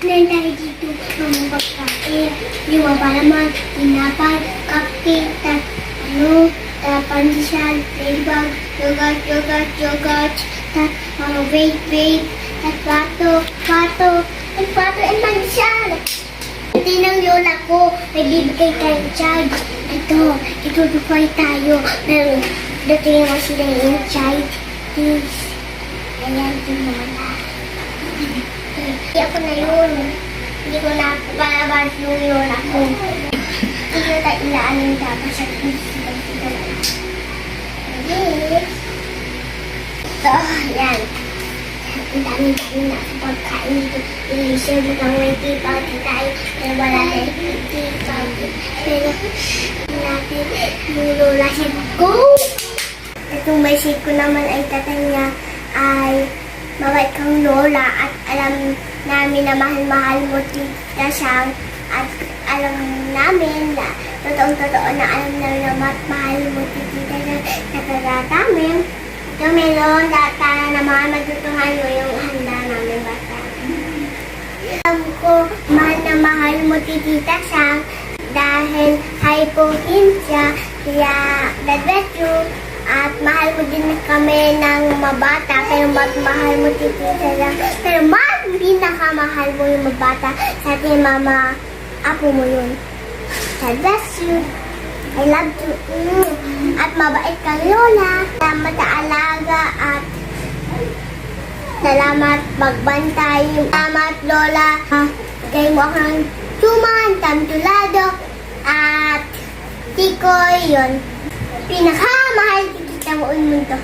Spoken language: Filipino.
tayo dito ng pagkain. Yung mapalaman, tinapay, cupcake, pandesal, ladybug, yogurt, vape, pato, and pandesal. Ito ng lola ko, may bibigay tayong charge. Ito, itutupay tayo. Pero dating mo sila yung charge. Please. Ayan, yung lola. Hindi ako na yun. Hindi ko na palabas yung lola ko. Hindi ko na ilaanin dapat sa please. Yes. So, ayan. Ang dami-dami na sa pagkain dito. I-serve lang may tea-party tayo. Pero wala na tea-party. Pero, natin yung lola siya. Go! Itong message ko naman ay tatay niya ay mabait kang lola at alam namin na mahal-mahal mo tita siyang at alam namin na totoong-totoo na alam namin na mahal mo tita siyang namin. Yung meron, data na mga matutuhan mo yung handa namin bata. Alam ko, mahal mo tita Sang dahil hypohensya, kaya God bless you. At mahal mo din kami ng mabata, pero mahal mo tita Sang. Pero mas pinakamahal mo yung mabata sa ating mama, apo mo yun. God bless you. I love you. At mabait kang lola. Salamat sa alaga at salamat magbantay. Salamat lola. Bigay mo ako ng tuman, tantulado at tikoy yun. Pinakamahal kita mo yung mundo.